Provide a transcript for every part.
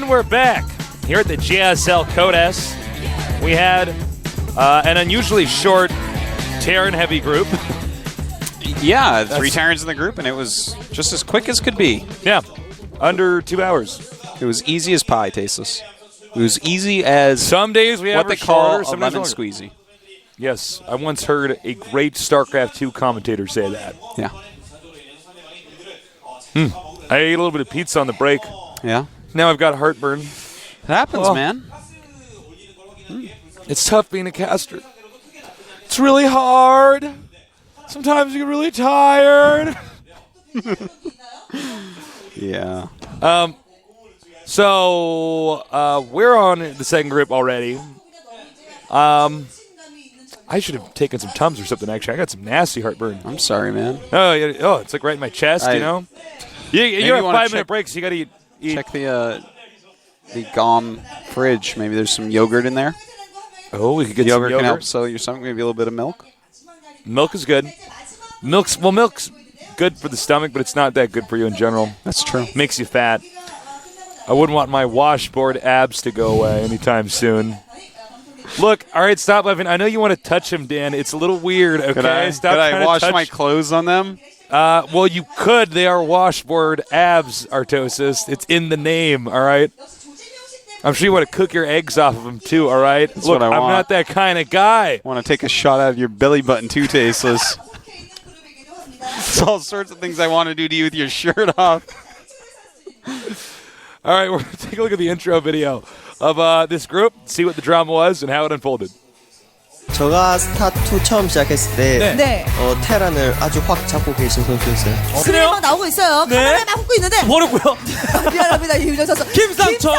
And we're back here at the GSL Code S. We had an unusually short Terran-heavy group. Yeah, 3 Terrans in the group, and it was just as quick as could be. Yeah, under 2 hours. It was easy as pie, Tasteless. It was easy as some days we have what they call shorter, a lemon squeezy. Yes, I once heard a great StarCraft 2 commentator say that. Yeah. I ate a little bit of pizza on the break. Yeah. Now I've got heartburn. It happens, man. It's tough being a caster. It's really hard. Sometimes you get really tired. Yeah. So we're on the second group already. I should have taken some Tums or something, actually. I got some nasty heartburn. I'm sorry, man. Oh, yeah. Oh, it's like right in my chest, you know? You have 5-minute breaks. You got to eat. Check the GOM fridge. Maybe there's some yogurt in there. Oh, we could get yogurt. Some yogurt. Can help so your stomach, maybe a little bit of milk. Milk is good. Milk's good for the stomach, but it's not that good for you in general. That's true. Makes you fat. I wouldn't want my washboard abs to go away anytime soon. Look, all right, stop laughing. I know you want to touch him, Dan. It's a little weird, okay? Could I wash my clothes on them? Well, you could. They are washboard abs, Artosis. It's in the name, all right? I'm sure you want to cook your eggs off of them, too, all right? That's Look, what I I'm want. not that kind of guy. I want to take a shot out of your belly button, too, Tasteless. It's all sorts of things I want to do to you with your shirt off. All right, we're going to take a look at the intro video of this group, see what the drama was and how it unfolded. 제가 스타2 처음 시작했을 때 네. 테란을 아주 확 잡고 계신 선수였어요. 스크린 막 나오고 있어요. 네. 카메라에 막 붙고 있는데 뭐라고요? 미안합니다. 이유정 선수. 김상철!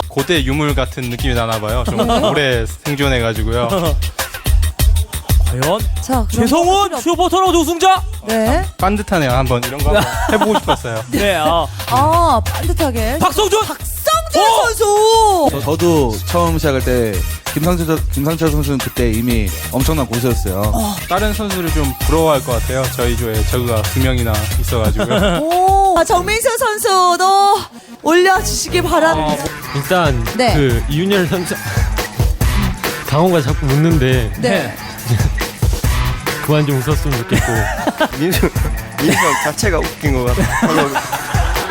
고대 유물 같은 느낌이 나나봐요. 좀 오래 생존해가지고요. 과연? 자, 최성훈 슈퍼토너드 우승자? 네. 반듯하네요. 한번 이런 거 한번 해보고 싶었어요. 네. 반듯하게. 박성준 선수. 저도 처음 시작할 때 김상철 선수는 그때 이미 엄청난 고수였어요. 다른 선수를 좀 부러워할 것 같아요. 저희 조에 저그가 2명이나 있어가지고요. 오, 정민수 선수도 올려주시기 바랍니다. 일단 네. 그 이윤열 선수 강호가 자꾸 웃는데 네. 그만 좀 웃었으면 좋겠고. 민수 형 자체가 웃긴 것 같아요.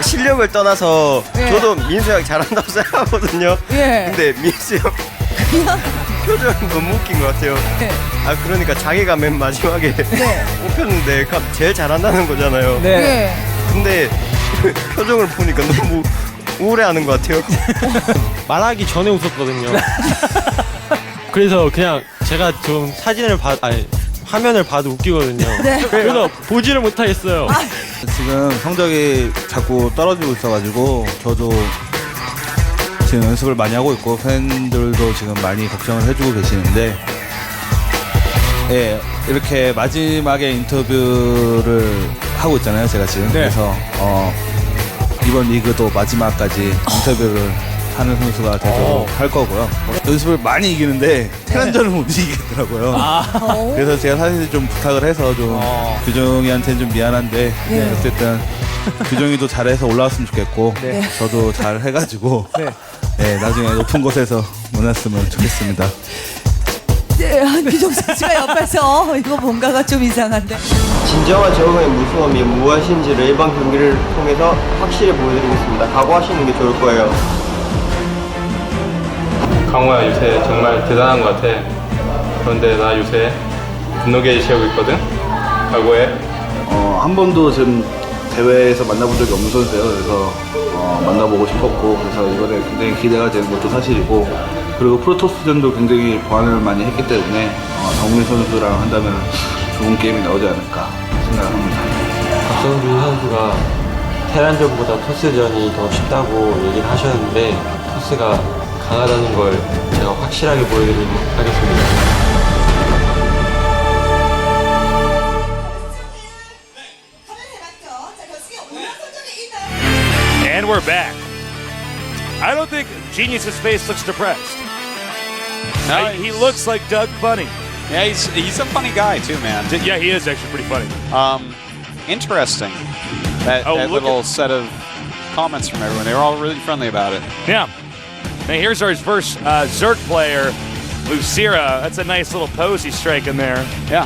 실력을 떠나서 예. 저도 민수 형 잘한다고 생각하거든요. 예. 근데 민수 형 표정이 너무 웃긴 것 같아요. 네. 그러니까 자기가 맨 마지막에 네. 뽑혔는데 제일 잘한다는 거잖아요. 네. 근데 표정을 보니까 너무 우울해하는 것 같아요. 말하기 전에 웃었거든요. 그래서 그냥 제가 좀 화면을 봐도 웃기거든요. 네. 그래서 보지를 못하겠어요. 지금 성적이 자꾸 떨어지고 있어가지고 저도 지금 연습을 많이 하고 있고 팬들도 지금 많이 걱정을 해주고 계시는데 예, 이렇게 마지막에 인터뷰를 하고 있잖아요, 제가 지금. 그래서 이번 리그도 마지막까지 인터뷰를 하는 선수가 되도록 할 거고요. 연습을 많이 이기는데 테란전을 못 이기겠더라고요. 그래서 제가 사실 좀 부탁을 해서 좀 규정이한테는 좀 미안한데 어쨌든 규정이도 잘해서 올라왔으면 좋겠고 저도 잘 해가지고 나중에 높은 곳에서 만났으면 좋겠습니다. 네, 한규정 선수가 옆에서 이거 뭔가가 좀 이상한데. 진정한 저그의 무서움이 무엇인지를 이번 경기를 통해서 확실히 보여드리겠습니다. 각오하시는 게 좋을 거예요. 강호야 요새 정말 대단한 것 같아. 그런데 나 요새 분노게이 채우고 있거든. 각오해. 한 번도 지금 대회에서 만나본 적이 없는 선수예요. 그래서 만나보고 싶었고 그래서 이번에 굉장히 기대가 되는 것도 사실이고 그리고 프로토스전도 굉장히 보완을 많이 했기 때문에 정민 선수랑 한다면 좋은 게임이 나오지 않을까 생각을 합니다. 박성준 선수가 테란전보다 토스전이 더 쉽다고 얘기를 하셨는데 토스가 강하다는 걸 제가 확실하게 보여드리도록 하겠습니다. And we're back. I don't think Genius's face looks depressed. No, he looks like Doug Funny. Yeah, he's a funny guy too, man. Yeah, he is actually pretty funny. Interesting. That little set of comments from everyone. They were all really friendly about it. Yeah. Now here's our first Zerg player, Lucira. That's a nice little pose he's striking there. Yeah.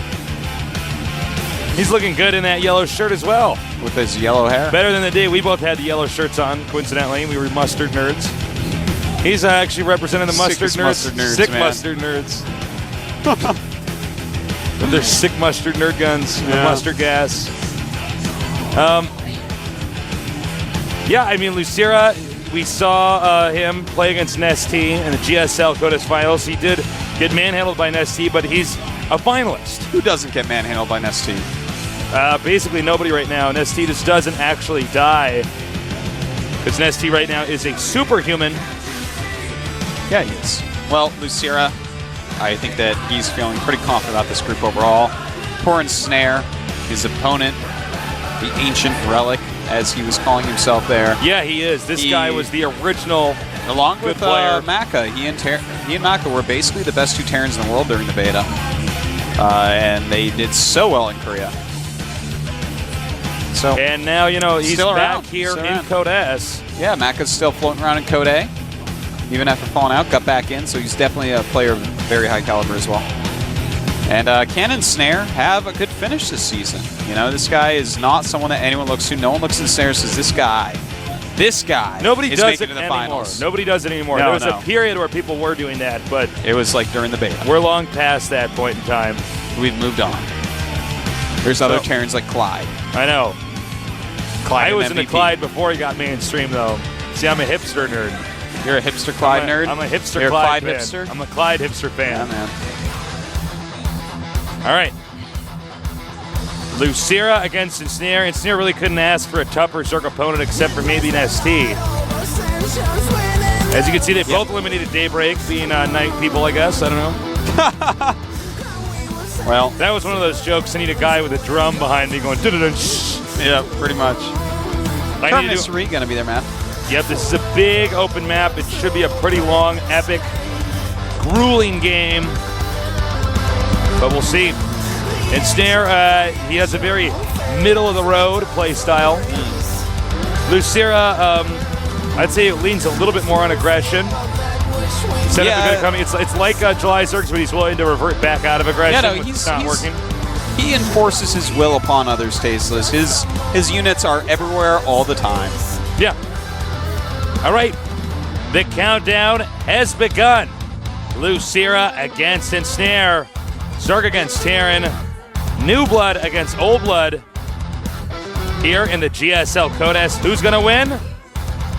He's looking good in that yellow shirt as well. With his yellow hair. Better than the day we both had the yellow shirts on, coincidentally. We were mustard nerds. He's actually representing the mustard Sickest nerds. mustard nerds, Sick man. mustard nerds. With their sick mustard nerd guns, with mustard gas. Yeah, I mean, Lucira, we saw him play against Nesty in the GSL Codas Finals. He did get manhandled by Nesty, but he's a finalist. Who doesn't get manhandled by Nesty? Basically nobody right now. Nesty just doesn't actually die. Because Nesty right now is a superhuman. Yeah, he is. Well, Lucira, I think that he's feeling pretty confident about this group overall. Poor Ensnare, his opponent, the Ancient Relic, as he was calling himself there. Yeah, he is. This guy was the original Along good with player. Maka, he and Maka were basically the best two Terrans in the world during the beta. And they did so well in Korea. So, And now, you know, he's Still back around. here Still in around. Code S. yeah, Maka's still floating around in Code A. Even after falling out, got back in, so he's definitely a player of very high caliber as well. And Can and Snare have a good finish this season. You know, this guy is not someone that anyone looks to. No one looks at Snare and says, this guy Nobody is does making it to the anymore. finals. Nobody does it anymore. No, there was no. a period where people were doing that, but It was like during the beta. we're long past that point in time. We've moved on. There's other So- Terrans like Clyde. I know. Clyde I and was into MVP. Clyde before he got mainstream, though. See, I'm a hipster nerd. You're a hipster Clyde nerd? I'm a hipster You're Clyde a Clyde fan. hipster? I'm a Clyde hipster Yeah, fan. man. All right. Lucira against Ensnare. Ensnare really couldn't ask for a tougher Zerg opponent except for maybe an ST. As you can see, they both eliminated Daybreak, being night people, I guess. I don't know. Well, That was one of those jokes. I need a guy with a drum behind me going, dun yeah, pretty much. I Term need to do, Mystery gonna be there, man. Yep, this is a big open map. It should be a pretty long, epic, grueling game. But we'll see. Ensnare, he has a very middle-of-the-road play style. Lucira, I'd say it leans a little bit more on aggression. Instead of Yeah. coming, it's like July Zergs, but he's willing to revert back out of aggression. Yeah, no, when he's it's not working. He enforces his will upon others, Tasteless. His units are everywhere all the time. Yeah. All right. The countdown has begun. Lucira against Ensnare. Zerg against Terran. New blood against old blood. Here in the GSL Codas. Who's going to win?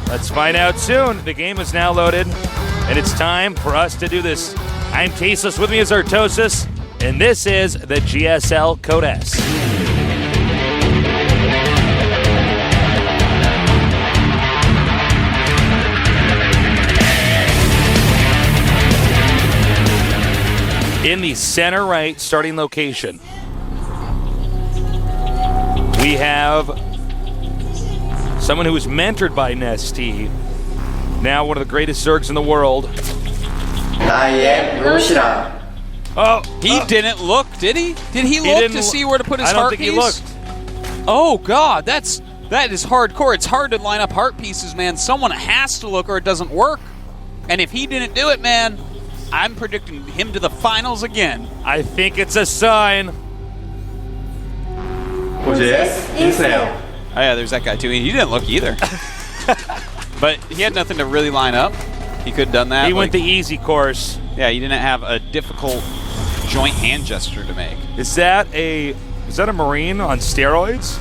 Let's find out soon. The game is now loaded, and it's time for us to do this. I'm Tasteless. With me is Artosis, and this is the GSL Codas. In the center right starting location, we have someone who was mentored by Nesty, now one of the greatest Zergs in the world. I am Roshira. Oh, He didn't look, did he? Did he look didn't to see where to put his I don't heart think piece? he looked. Oh God, that is hardcore. It's hard to line up heart pieces, man. Someone has to look or it doesn't work. And if he didn't do it, man, I'm predicting him to the finals again. I think it's a sign. Ensnare. Oh yeah, there's that guy too. He didn't look either. But he had nothing to really line up. He could have done that. He went the easy course. Yeah, he didn't have a difficult joint hand gesture to make. Is that a Marine on steroids?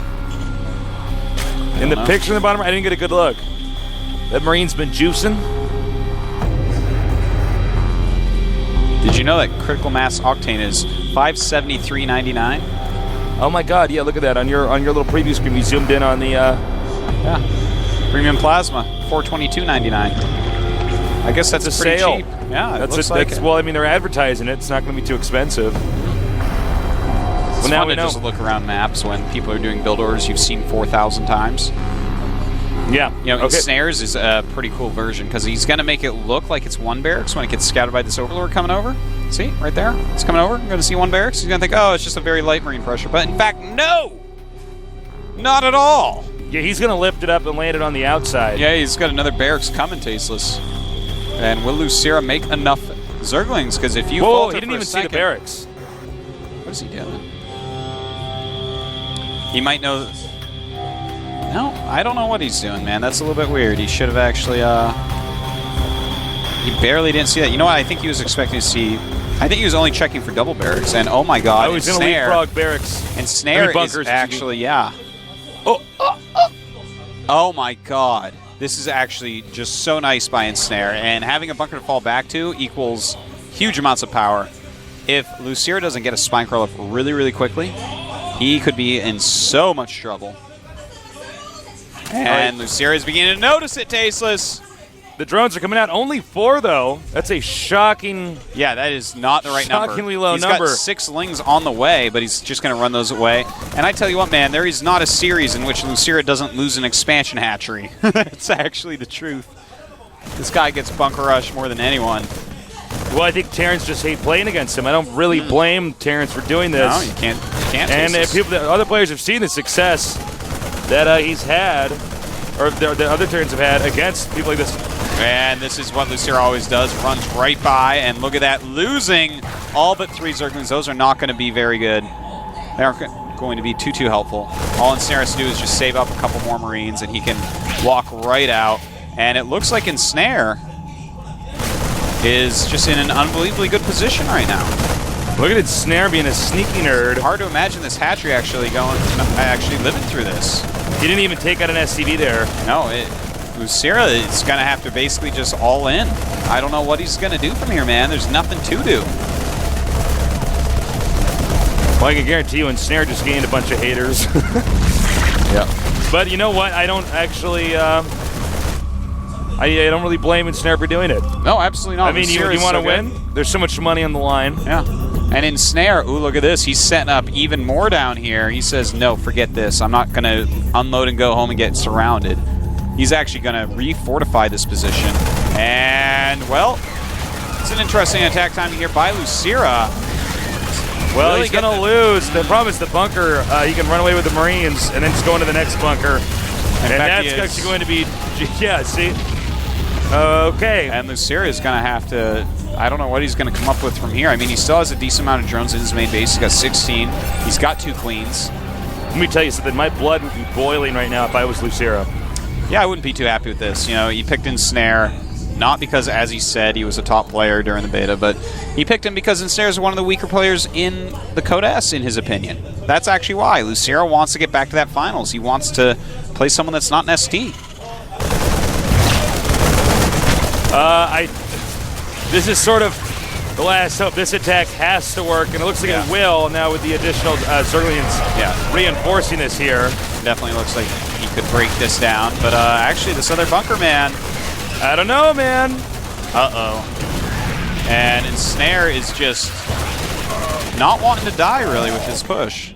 In the know. picture in the bottom, I didn't get a good look. That Marine's been juicing. Did you know that critical mass octane is 573.99? Oh my God! Yeah, look at that on your little preview screen. We zoomed in on the. Yeah. Premium plasma 422.99. I guess that's It's a pretty sale. cheap. Yeah, That's it looks like that's it. well. I mean, they're advertising it. It's not going to be too expensive. It's Well, now fun we to know. just look around maps when people are doing build orders you've seen 4,000 times. Yeah. You know, Okay. Ensnares is a pretty cool version because he's going to make it look like it's one barracks when it gets scouted by this Overlord coming over. See, right there? It's coming over. You're going to see one barracks. He's going to think, oh, it's just a very light marine pressure. But in fact, no! Not at all. Yeah, he's going to lift it up and land it on the outside. Yeah, he's got another barracks coming, Tasteless. And will Lucira make enough Zerglings? Because if you Whoa, falter he didn't for a even see the second- barracks. What is he doing? He might know. No, I don't know what he's doing, man. That's a little bit weird. He should have actually. He barely didn't see that. You know what? I think he was expecting to see. I think he was only checking for double barracks. And oh my God! Oh, he's going to leapfrog barracks. And Snare bunkers, is actually, yeah. Oh my God! This is actually just so nice by Ensnare, and having a bunker to fall back to equals huge amounts of power. If Lucira doesn't get a spine curl up really, really quickly, he could be in so much trouble. And Lucira is beginning to notice it, Tasteless. The drones are coming out. Only 4, though. That's a shocking... Yeah, that is not the right number. Shockingly low He's number. got 6 lings on the way, but he's just going to run those away. And I tell you what, man, there is not a series in which Lucira doesn't lose an expansion hatchery. That's actually the truth. This guy gets bunker rush more than anyone. Well, I think Terrence just hate playing against him. I don't really blame Terrence for doing this. No, you can't. And if other players have seen the success that he's had, or the other Terrence have had against people like this. And this is what Lucira always does, runs right by, and look at that, losing all but 3 Zerglings. Those are not going to be very good. They aren't going to be too helpful. All Ensnare has to do is just save up a couple more Marines, and he can walk right out. And it looks like Ensnare is just in an unbelievably good position right now. Look at Ensnare being a sneaky nerd. Hard to imagine this hatchery actually living through this. He didn't even take out an SCV there. No, Lucira is going to have to basically just all in. I don't know what he's going to do from here, man. There's nothing to do. Well, I can guarantee you Ensnare just gained a bunch of haters. Yeah. But you know what? I don't actually... I don't really blame Ensnare for doing it. No, absolutely not. I mean, you want to win? There's so much money on the line. Yeah. And Ensnare, ooh, look at this. He's setting up even more down here. He says, no, forget this. I'm not going to unload and go home and get surrounded. He's actually going to refortify this position. And, well, it's an interesting attack timing here by Lucira. Well, Really he's going to lose. The problem is the bunker. He can run away with the Marines and then just go into the next bunker. And that's actually going to be, yeah, see? Okay. And Lucira is going to have to, I don't know what he's going to come up with from here. I mean, he still has a decent amount of drones in his main base. He's got 16. He's got 2 queens. Let me tell you something. My blood would be boiling right now if I was Lucira. Yeah, I wouldn't be too happy with this. You know, he picked Ensnare, not because, as he said, he was a top player during the beta, but he picked him because Ensnare is one of the weaker players in the Code S, in his opinion. That's actually why. Lucira wants to get back to that finals. He wants to play someone that's not an ST. This is sort of the last hope. This attack has to work, and it looks like it will now with the additional Zerglians reinforcing this here. Definitely looks like he could break this down, but actually this other bunker man, I don't know, man. Uh-oh. And Ensnare is just not wanting to die, really, with his push.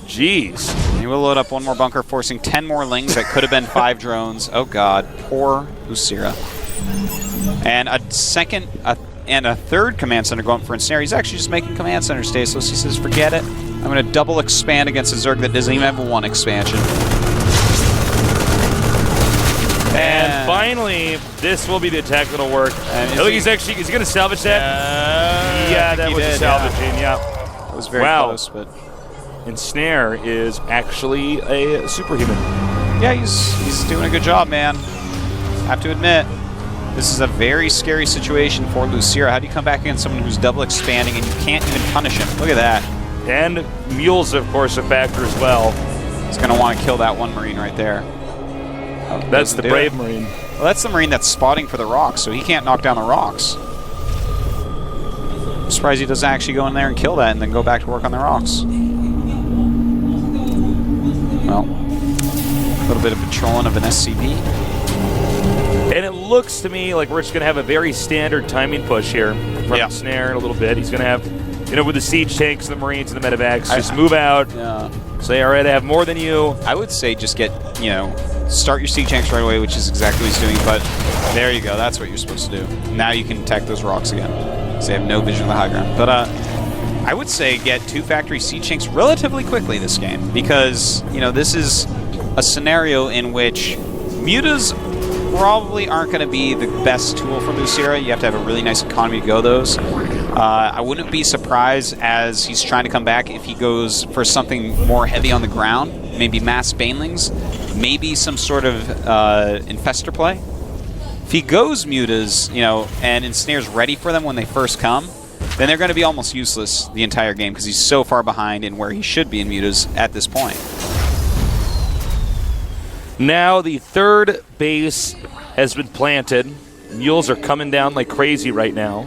Jeez. He will load up one more bunker, forcing 10 more lings. That could have been 5 drones. Oh, God. Poor Lucira. And a third command center going for Ensnare. He's actually just making command center stasis. He says, forget it. I'm going to double expand against a Zerg that doesn't even have 1 expansion. And finally, this will be the attack that'll work. And he's actually, is he going to salvage that? Yeah, that was salvaging, yeah. That was very close, but... Ensnare is actually a superhuman. Yeah, he's doing a good job, man. Have to admit, this is a very scary situation for Lucira. How do you come back against someone who's double expanding and you can't even punish him? Look at that. And mules, of course, a factor as well. He's going to want to kill that one Marine right there. Oh, that's the brave Marine. Well, that's the Marine that's spotting for the rocks, so he can't knock down the rocks. I'm surprised he doesn't actually go in there and kill that and then go back to work on the rocks. Well, a little bit of patrolling of an SCV. And it looks to me like we're just going to have a very standard timing push here from Ensnare in a little bit. He's going to have, you know, with the siege tanks, the Marines, and the medevacs, just move out. Yeah. Say, all right, I have more than you. I would say just get, you know, start your siege tanks right away, which is exactly what he's doing. But there you go. That's what you're supposed to do. Now you can attack those rocks again. So they have no vision of the high ground. But I would say get 2 factory siege tanks relatively quickly this game because, you know, this is a scenario in which mutas probably aren't going to be the best tool for Lucira. You have to have a really nice economy to go those. I wouldn't be surprised as he's trying to come back if he goes for something more heavy on the ground, maybe mass banelings, maybe some sort of infestor play. If he goes mutas, you know, and Ensnare's ready for them when they first come, then they're going to be almost useless the entire game because he's so far behind in where he should be in mutas at this point. Now the third base has been planted. Mules are coming down like crazy right now.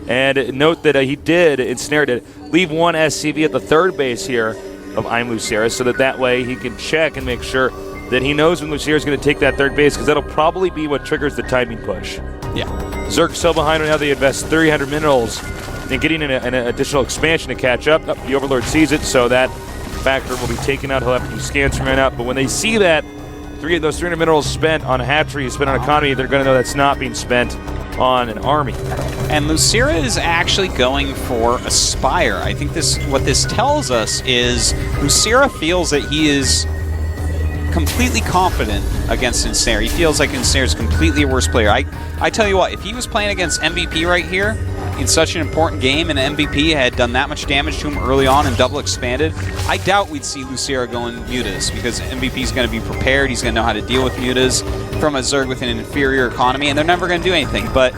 And note that Ensnare did leave one SCV at the third base here of I'm Lucira, so that way he can check and make sure that he knows when Lucira is going to take that third base, because that'll probably be what triggers the timing push. Yeah. Zerg's so behind right now they invest 300 minerals in getting an additional expansion to catch up. The Overlord sees it, so that factor will be taken out. He'll have to do scans from right out. But when they see that those 300 minerals spent on hatchery, spent on economy, they're going to know that's not being spent on an army. And Lucira is actually going for Aspire. I think what this tells us is Lucira feels that he is completely confident against Ensnare. He feels like Ensnare is completely a worse player. I tell you what, if he was playing against MVP right here in such an important game and MVP had done that much damage to him early on and double expanded, I doubt we'd see Lucira going mutas because MVP is going to be prepared. He's going to know how to deal with mutas from a Zerg with an inferior economy, and they're never going to do anything. But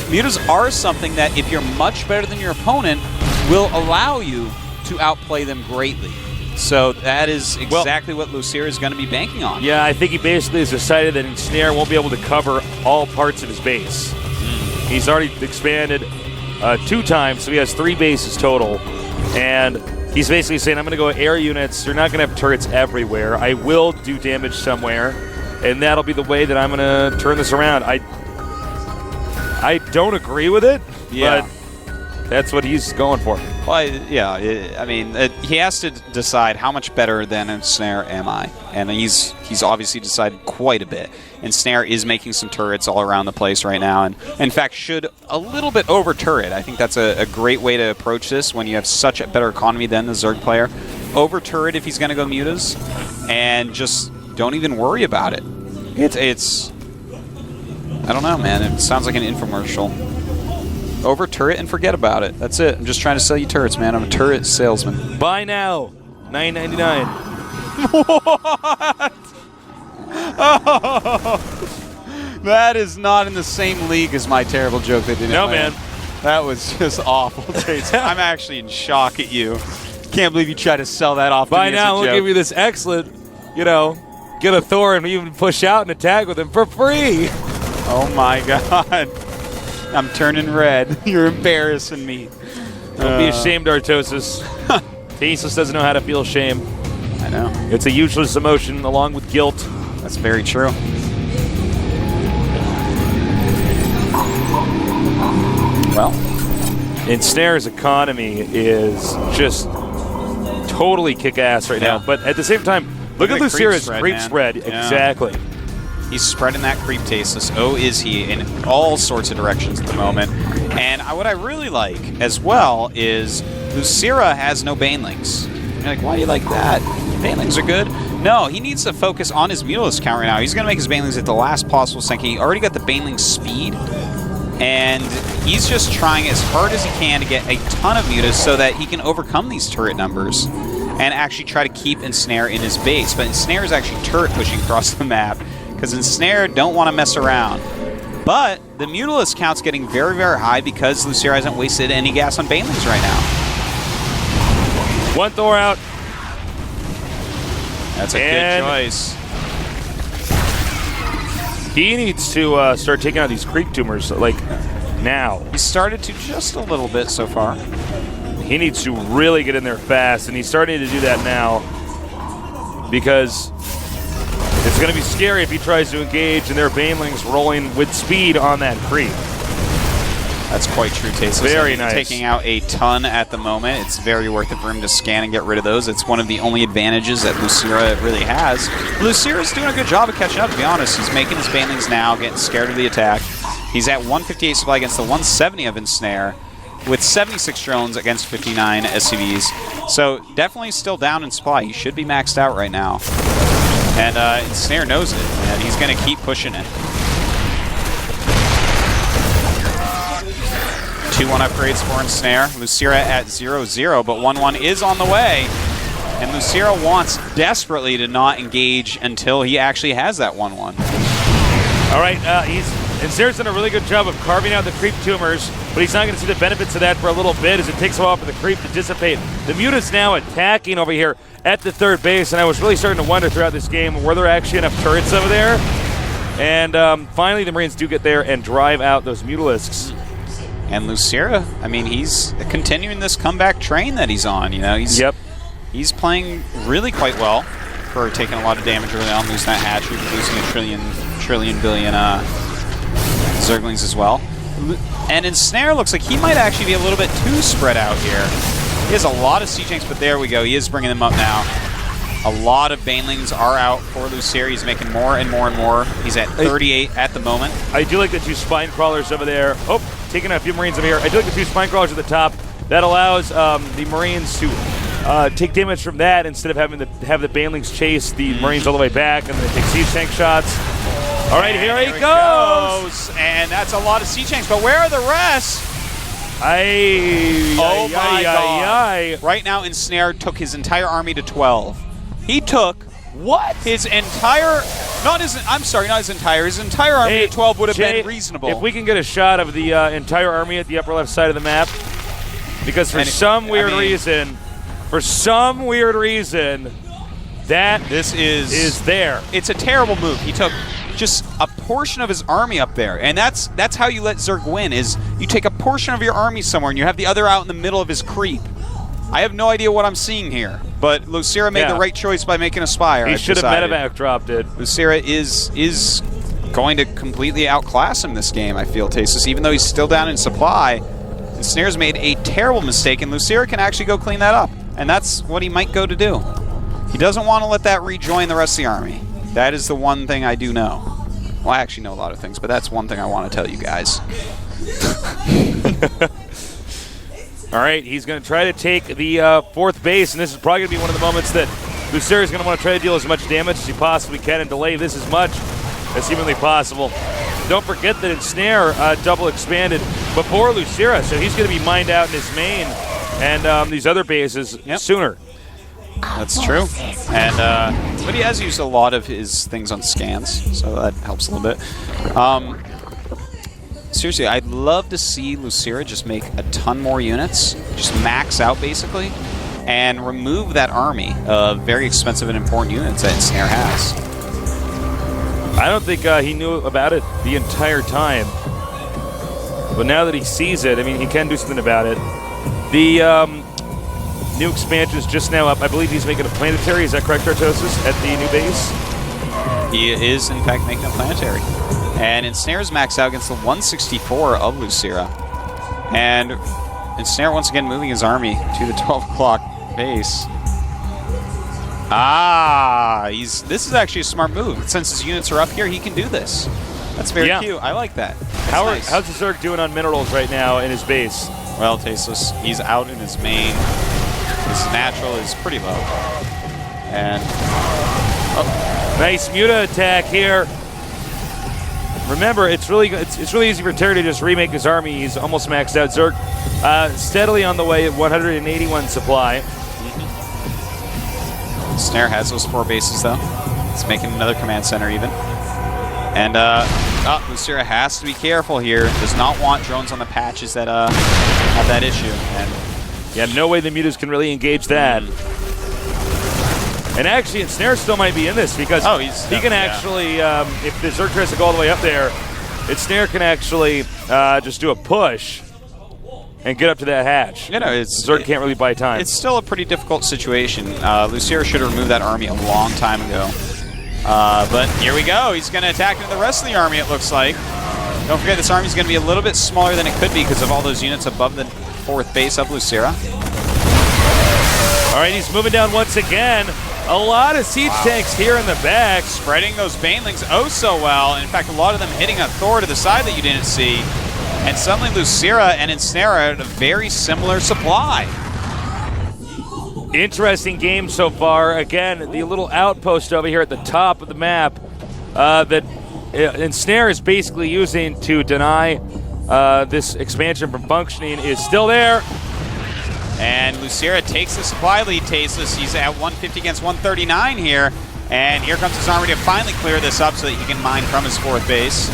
mutas are something that, if you're much better than your opponent, will allow you to outplay them greatly. So that is exactly what Lucira is going to be banking on. Yeah, I think he basically has decided that Ensnare won't be able to cover all parts of his base. He's already expanded 2 times, so he has 3 bases total. And he's basically saying, I'm going to go air units. You're not going to have turrets everywhere. I will do damage somewhere, and that'll be the way that I'm going to turn this around. I don't agree with it, but that's what he's going for. Well, yeah, I mean, he has to decide how much better than Ensnare am I, and he's obviously decided quite a bit. Ensnare is making some turrets all around the place right now, and in fact should a little bit over turret. I think that's a great way to approach this when you have such a better economy than the Zerg player. Over turret if he's going to go mutas, and just don't even worry about it. It's I don't know, man. It sounds like an infomercial. Over turret and forget about it. That's it. I'm just trying to sell you turrets, man. I'm a turret salesman. Buy now. $9.99. What? Oh, that is not in the same league as my terrible joke that didn't land. Man. That was just awful. I'm actually in shock at you. Can't believe you tried to sell that off to Buy me now, as a we'll joke. give you this excellent, get a Thor and even push out and attack with him for free. Oh my god. I'm turning red. You're embarrassing me. Don't be ashamed, Artosis. Tasteless doesn't know how to feel shame. I know. It's a useless emotion along with guilt. That's very true. Well, Ensnare's economy is just totally kick-ass right now. But at the same time, look at Lucira's creep spread. Yeah. Exactly. He's spreading that creep Tasteless. Oh, is he, in all sorts of directions at the moment. And what I really like as well is Lucira has no banelings. You're like, why do you like that? Banelings are good. No, he needs to focus on his Mutalisk count right now. He's going to make his banelings at the last possible second. He already got the baneling speed. And he's just trying as hard as he can to get a ton of mutas so that he can overcome these turret numbers and actually try to keep Ensnare in his base. But Ensnare is actually turret pushing across the map, because Ensnare don't want to mess around. But the Mutalisk count's getting very, very high because Lucira hasn't wasted any gas on banelings right now. One Thor out. That's a good choice. He needs to start taking out these creep tumors, like, now. He started to just a little bit so far. He needs to really get in there fast, and he's starting to do that now because it's going to be scary if he tries to engage and their banelings rolling with speed on that creep. That's quite true, Tasteless. Very nice. Taking out a ton at the moment. It's very worth it for him to scan and get rid of those. It's one of the only advantages that Lucira really has. Lucira's doing a good job of catching up, to be honest. He's making his banelings now, getting scared of the attack. He's at 158 supply against the 170 of Ensnare, with 76 drones against 59 SCVs. So definitely still down in supply. He should be maxed out right now. And Ensnare knows it, and he's going to keep pushing it. 2-1 upgrades for Ensnare. Lucira at 0-0, but 1-1 is on the way. And Lucira wants desperately to not engage until he actually has that 1-1. All right, Ensnare's done a really good job of carving out the creep tumors, but he's not going to see the benefits of that for a little bit as it takes a while for the creep to dissipate. The Muta's now attacking over here at the third base, and I was really starting to wonder throughout this game, were there actually enough turrets over there? And finally, the Marines do get there and drive out those Mutalisks. And Lucira, I mean, he's continuing this comeback train that he's on. You know, he's playing really quite well for taking a lot of damage early on, losing that hatchery, losing a trillion billion Zerglings as well. And Ensnare looks like he might actually be a little bit too spread out here. He has a lot of siege tanks, but there we go. He is bringing them up now. A lot of Banelings are out for Lucira. He's making more and more and more. He's at 38 at the moment. I do like the 2 spine crawlers over there. Oh, taking a few Marines over here. I do like the 2 spine crawlers at the top. That allows the Marines to take damage from that instead of having to have the Banelings chase the Marines all the way back and then take siege tank shots. All right, here he goes. And that's a lot of siege tanks, but where are the rest? Oh my god. Right now, Ensnare took his entire army to 12. He took his entire, not his entire army to 12 would have been reasonable. If we can get a shot of the entire army at the upper left side of the map, because for some weird reason, that this is there. It's a terrible move. He took just a portion of his army up there, and that's how you let Zerg win, is you take a portion of your army somewhere and you have the other out in the middle of his creep. I have no idea what I'm seeing here, but Lucira made the right choice by making a Spire. He should have medevac dropped it. Lucira is going to completely outclass him this game, I feel, Tasteless, even though he's still down in supply. Ensnare's made a terrible mistake, and Lucira can actually go clean that up, and that's what he might go to do. He doesn't want to let that rejoin the rest of the army. That is the one thing I do know. Well, I actually know a lot of things, but that's one thing I want to tell you guys. All right, he's going to try to take the fourth base, and this is probably going to be one of the moments that Lucira is going to want to try to deal as much damage as he possibly can and delay this as much as humanly possible. Don't forget that Ensnare double expanded before Lucira, so he's going to be mined out in his main and these other bases sooner. That's true. And but he has used a lot of his things on scans, so that helps a little bit. Seriously, I'd love to see Lucira just make a ton more units, just max out basically, and remove that army of very expensive and important units that Ensnare has. I don't think he knew about it the entire time, but now that he sees it, I mean, he can do something about it. The new expansion is just now up. I believe he's making a planetary. Is that correct, Artosis, at the new base? He is, in fact, making a planetary. And Ensnare's maxed out against the 164 of Lucira. And Ensnare once again moving his army to the 12 o'clock base. This is actually a smart move. Since his units are up here, he can do this. That's very cute. I like that. Nice. How's the Zerg doing on minerals right now in his base? Well, Tasteless, he's out in his main. His natural is pretty low. And nice Muta attack here. Remember, it's really easy for Terry to just remake his army. He's almost maxed out. Zerg steadily on the way at 181 supply. Ensnare has those 4 bases, though. He's making another command center even. And Lucira has to be careful here. Does not want drones on the patches that have that issue. And no way the Mutas can really engage that. And actually, Ensnare still might be in this because he can actually, if the Zerg tries to go all the way up there, Ensnare can actually just do a push and get up to that hatch. You know, Zerg can't really buy time. It's still a pretty difficult situation. Lucira should have removed that army a long time ago. But here we go. He's going to attack into the rest of the army, it looks like. Don't forget, this army's going to be a little bit smaller than it could be because of all those units above the 4th base of Lucira. All right, he's moving down once again. A lot of siege tanks here in the back. Spreading those Banelings oh so well. In fact, a lot of them hitting a Thor to the side that you didn't see. And suddenly Lucira and Ensnare are at a very similar supply. Interesting game so far. Again, the little outpost over here at the top of the map that Ensnare is basically using to deny this expansion from functioning is still there. And Lucira takes the supply lead, Tasteless. He's at 150 against 139 here. And here comes his army to finally clear this up so that he can mine from his 4th base.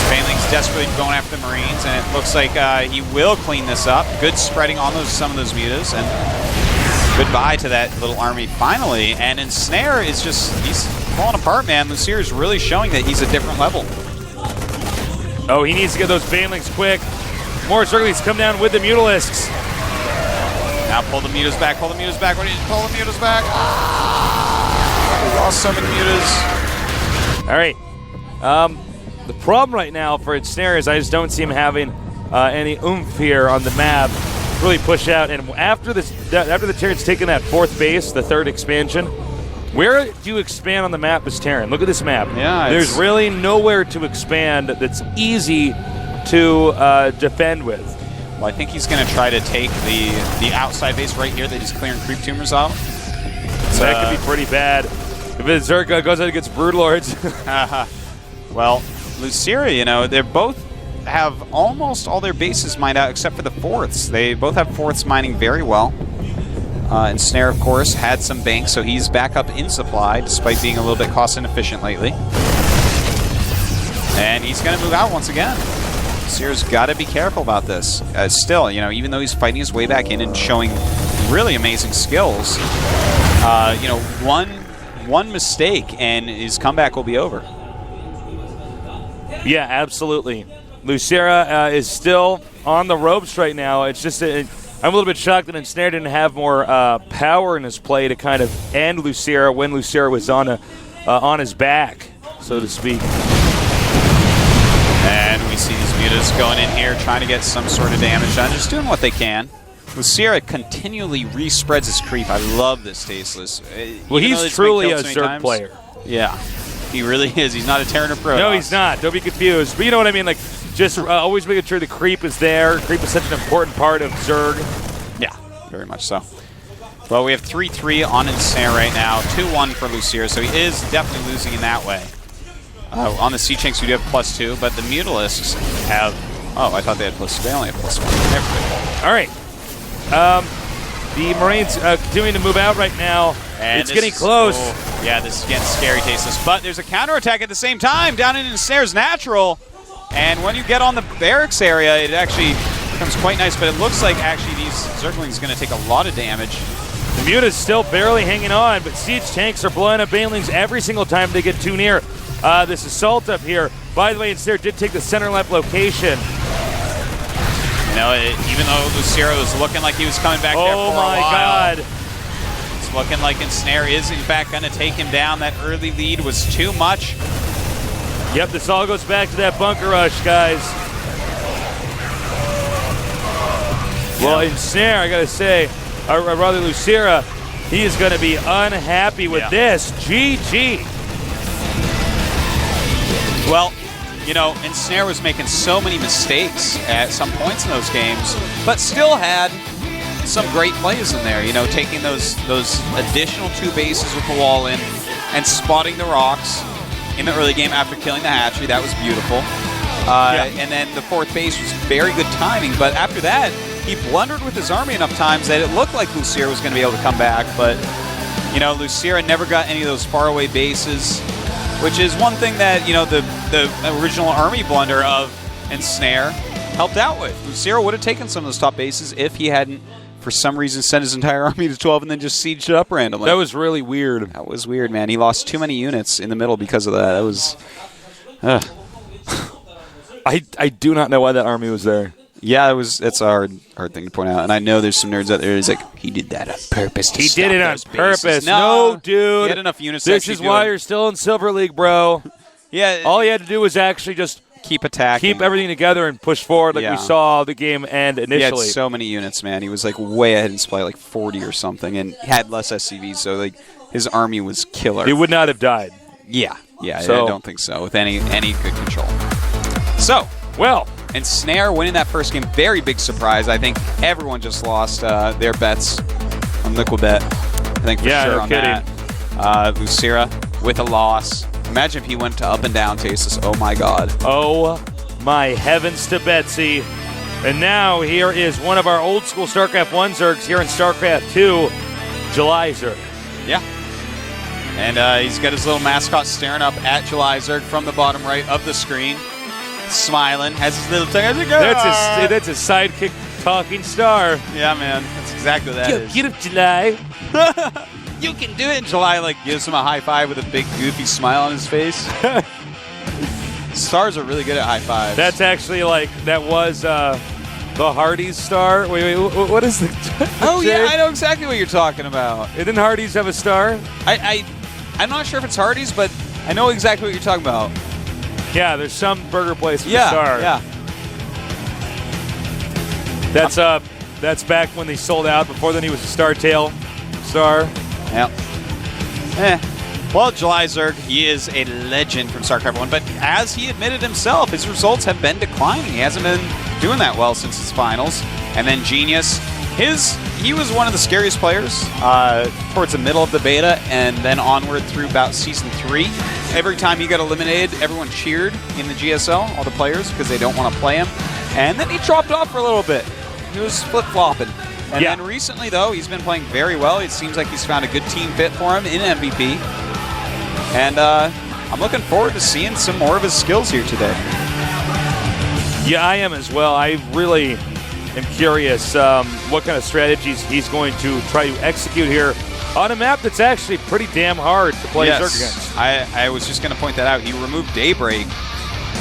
Baneling's desperately going after the Marines, and it looks like he will clean this up. Good spreading on some of those mutas, and goodbye to that little army finally. And Ensnare is he's falling apart, man. Lucira is really showing that he's a different level. Oh, he needs to get those Banelings quick. More Zerglings come down with the Mutalisks. Now pull the mutas back, pull the mutas back. What do you pull the mutas back? We lost so many mutas. All right. The problem right now for Ensnare is I just don't see him having any oomph here on the map. Really push out. And after the Terran's taken that 4th base, the 3rd expansion, where do you expand on the map as Terran? Look at this map. Yeah, there's really nowhere to expand that's easy to defend with. Well, I think he's going to try to take the outside base right here that he's clearing creep tumors off. So that could be pretty bad. If Zerka goes out against Broodlords. Well, Lucira, you know, they both have almost all their bases mined out except for the 4ths. They both have 4ths mining very well. Ensnare, of course, had some banks, so he's back up in supply despite being a little bit cost inefficient lately. And he's going to move out once again. Lucira's got to be careful about this. Still, you know, even though he's fighting his way back in and showing really amazing skills, you know, one mistake and his comeback will be over. Yeah, absolutely. Lucira is still on the ropes right now. It's just I'm a little bit shocked that Ensnare didn't have more power in his play to kind of end Lucira when Lucira was on his back, so to speak. And we see these mutas going in here trying to get some sort of damage done, just doing what they can. Lucira continually respreads his creep. I love this Tasteless. Well, he's truly a Zerg player. Yeah. He really is. He's not a Terran or Protoss. No, he's not. Don't be confused. But you know what I mean? Like, just always making sure the creep is there. Creep is such an important part of Zerg. Yeah, very much so. Well, we have 3-3 on Ensnare right now. 2-1 for Lucira, so he is definitely losing in that way. On the Sea-Chinks, we do have +2, but the Mutalisks have... Oh, I thought they had +2. They only have +1. All right. The Marines continuing to move out right now. And it's getting close. Yeah, this is getting scary, Tasteless. But there's a counterattack at the same time down in Ensnare's natural. And when you get on the barracks area, it actually becomes quite nice. But it looks like actually these Zerglings are going to take a lot of damage. The Muta's still barely hanging on, but siege tanks are blowing up Banelings every single time they get too near. This assault up here. By the way, Ensnare did take the center left location. You know, even though Lucira was looking like he was coming back there for a while. Oh my God. It's looking like Ensnare is in fact going to take him down. That early lead was too much. Yep, this all goes back to that bunker rush, guys. Well, Ensnare, I gotta say, or rather Lucira, he is gonna be unhappy with this. GG. Well, you know, Ensnare was making so many mistakes at some points in those games, but still had some great plays in there. You know, taking those additional 2 bases with the wall in and spotting the rocks in the early game after killing the hatchery. That was beautiful. And then the 4th base was very good timing, but after that, he blundered with his army enough times that it looked like Lucira was going to be able to come back, but, you know, Lucira never got any of those faraway bases, which is one thing that, you know, the original army blunder of Ensnare helped out with. Lucira would have taken some of those top bases if he hadn't, for some reason, sent his entire army to 12 and then just sieged it up randomly. That was really weird. That was weird, man. He lost too many units in the middle because of that. That was... I do not know why that army was there. Yeah, it's a hard thing to point out. And I know there's some nerds out there who's like, he did that on purpose to He did it on purpose. Bases. No, dude. He had enough units This is why you're still in Silver League, bro. Yeah. All you had to do was actually just keep attacking. Keep everything together and push forward like we saw the game end initially. He had so many units, man. He was like way ahead in supply, like 40 or something, and he had less SCVs, so like his army was killer. He would not have died. Yeah, so, I don't think so, with any good control. So, well, Ensnare winning that first game, very big surprise. I think everyone just lost their bets Liquibet. I think for Yeah, sure no on kidding. that. Lucira with a loss. Imagine if he went to up and down Tasis. Oh my God. Oh my heavens to Betsy. And now here is one of our old school StarCraft 1 Zergs here in StarCraft 2, July Zerg. Yeah. And he's got his little mascot staring up at July Zerg from the bottom right of the screen. Smiling, has his little tongue. That's his sidekick talking star. Yeah, man. That's exactly what that is. Get up, July. You can do it. And July gives him a high five with a big goofy smile on his face. Stars are really good at high fives. That's actually that was the Hardy's star. Wait, what is the? Oh yeah, I know exactly what you're talking about. Didn't Hardy's have a star? I'm not sure if it's Hardy's, but I know exactly what you're talking about. Yeah, there's some burger place with Yeah, a star. yeah. That's back when they sold out. Before then, he was a StarTale star. Yep. Well, July Zerg, he is a legend from StarCraft 1, but as he admitted himself, his results have been declining. He hasn't been doing that well since his finals. And then Genius, he was one of the scariest players towards the middle of the beta and then onward through about Season 3. Every time he got eliminated, everyone cheered in the GSL, all the players, because they don't want to play him. And then he dropped off for a little bit. He was flip-flopping. And then recently, though, he's been playing very well. It seems like he's found a good team fit for him in MVP. And I'm looking forward to seeing some more of his skills here today. Yeah, I am as well. I really am curious what kind of strategies he's going to try to execute here on a map that's actually pretty damn hard to play Zerg against. I was just going to point that out. He removed Daybreak.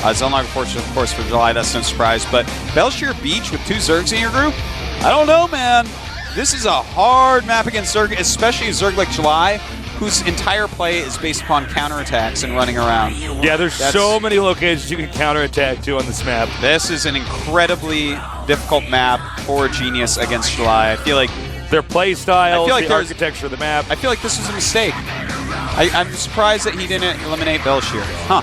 Zelnog, of course, for July. That's no surprise. But Belshire Beach with 2 Zergs in your group? I don't know, man. This is a hard map against Zerg, especially a Zerg like July, whose entire play is based upon counterattacks and running around. Yeah, there's so many locations you can counterattack to on this map. This is an incredibly difficult map for Genius against July. I feel like their play styles, the architecture of the map. I feel like this was a mistake. I'm surprised that he didn't eliminate Belshire. Huh.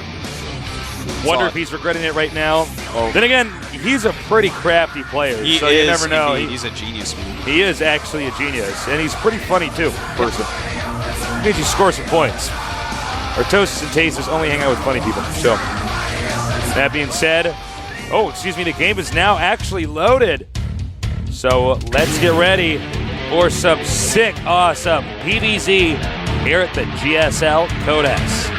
Wonder if he's regretting it right now. Oh. Then again, he's a pretty crafty player, so you never know. He's a genius, man. He is actually a genius, and he's pretty funny too, person. Means you score some points. Artosis and Tasis only hang out with funny people. So, that being said, the game is now actually loaded. So let's get ready for some sick, awesome PvZ here at the GSL Codex.